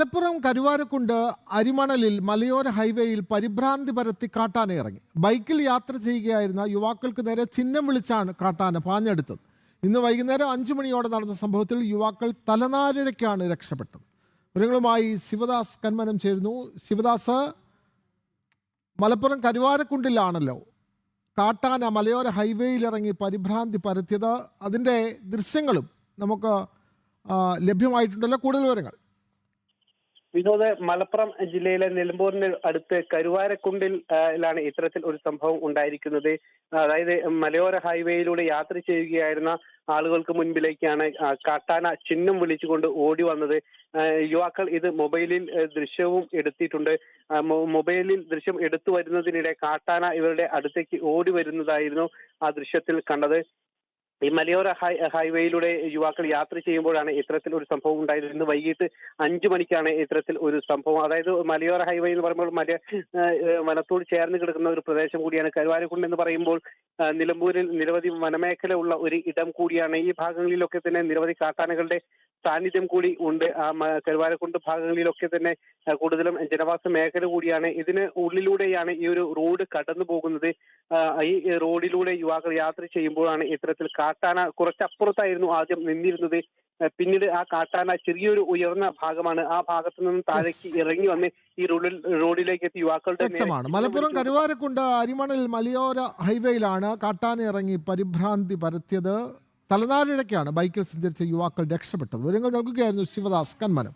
മലപ്പുറം കരുവാരക്കുണ്ട് അരിമണലിൽ മലയോര ഹൈവേയിൽ പരിഭ്രാന്തി പരത്തി കാട്ടാന ഇറങ്ങി. ബൈക്കിൽ യാത്ര ചെയ്യുകയായിരുന്ന യുവാക്കൾക്ക് നേരെ ചിഹ്നം വിളിച്ചാണ് കാട്ടാന പാഞ്ഞെടുത്തത്. ഇന്ന് വൈകുന്നേരം 5 മണിയോടെ നടന്ന സംഭവത്തിൽ യുവാക്കൾ തലനാരിഴയ്ക്കാണ് രക്ഷപ്പെട്ടത്. വിവരങ്ങളുമായി ശിവദാസ് കന്മനം ചേരുന്നു. ശിവദാസ്, മലപ്പുറം കരുവാരക്കുണ്ടിലാണല്ലോ കാട്ടാന മലയോര ഹൈവേയിൽ ഇറങ്ങി പരിഭ്രാന്തി പരത്തിയത്. അതിൻ്റെ ദൃശ്യങ്ങളും നമുക്ക് ലഭ്യമായിട്ടുണ്ടല്ലോ. കൂടുതൽ വിവരങ്ങൾ. വിനോദ്, മലപ്പുറം ജില്ലയിലെ നിലമ്പൂരിന് അടുത്ത് കരുവാരക്കുണ്ടിലാണ് ഇത്തരത്തിൽ ഒരു സംഭവം ഉണ്ടായിരിക്കുന്നത്. അതായത് മലയോര ഹൈവേയിലൂടെ യാത്ര ചെയ്യുകയായിരുന്ന ആളുകൾക്ക് മുൻപിലേക്കാണ് കാട്ടാന ചിഹ്നം വിളിച്ചുകൊണ്ട് ഓടി വന്നത്. യുവാക്കൾ ഇത് മൊബൈലിൽ ദൃശ്യവും എടുത്തിട്ടുണ്ട്. മൊബൈലിൽ ദൃശ്യം എടുത്തു വരുന്നതിനിടെ കാട്ടാന ഇവരുടെ അടുത്തേക്ക് ഓടി വരുന്നതായിരുന്നു ആ ദൃശ്യത്തിൽ കണ്ടത്. ഈ മലയോര ഹൈവേയിലൂടെ യുവാക്കൾ യാത്ര ചെയ്യുമ്പോഴാണ് ഇത്തരത്തിൽ ഒരു സംഭവം ഉണ്ടായത്. ഇന്ന് വൈകിട്ട് 5 മണിക്കാണ് ഇത്തരത്തിൽ ഒരു സംഭവം. അതായത് മലയോര ഹൈവേ എന്ന് പറയുമ്പോൾ വനത്തോട് ചേർന്ന് കിടക്കുന്ന ഒരു പ്രദേശം കൂടിയാണ് കരുവാരക്കുണ്ട് എന്ന് പറയുമ്പോൾ. നിലമ്പൂരിൽ നിരവധി വനമേഖല ഉള്ള ഒരു ഇടം കൂടിയാണ്. ഈ ഭാഗങ്ങളിലൊക്കെ തന്നെ നിരവധി കാട്ടാനകളുടെ സാന്നിധ്യം കൂടി ഉണ്ട്. കരുവാരക്കുണ്ട് ഭാഗങ്ങളിലൊക്കെ തന്നെ കൂടുതലും ജനവാസ മേഖല കൂടിയാണ്. ഇതിന് ഉള്ളിലൂടെയാണ് ഈ ഒരു റോഡ് കടന്നു പോകുന്നത്. ഈ റോഡിലൂടെ യുവാക്കൾ യാത്ര ചെയ്യുമ്പോഴാണ് ഇത്തരത്തിൽ കാട്ടാന കുറച്ചപ്പുറത്തായിരുന്നു ആദ്യം നിന്നിരുന്നത്. പിന്നീട് ആ കാട്ടാന ചെറിയൊരു ഉയർന്ന ഭാഗമാണ്, ആ ഭാഗത്തു നിന്നും താഴേക്ക് ഇറങ്ങി വന്ന് ഈ റോഡിലേക്ക് എത്തി യുവാക്കളുടെ മലപ്പുറം കരുവാരക്കുണ്ട് അരിമണൽ മലയോര ഹൈവേയിലാണ് കാട്ടാന ഇറങ്ങി പരിഭ്രാന്തി പരത്തിയത്. തലനാരിഴയ്ക്കാണ് ബൈക്കിൽ സഞ്ചരിച്ച യുവാക്കൾ രക്ഷപ്പെട്ടത്. വിവരങ്ങൾ നൽകുകയായിരുന്നു ശിവദാസ് കന്മനം.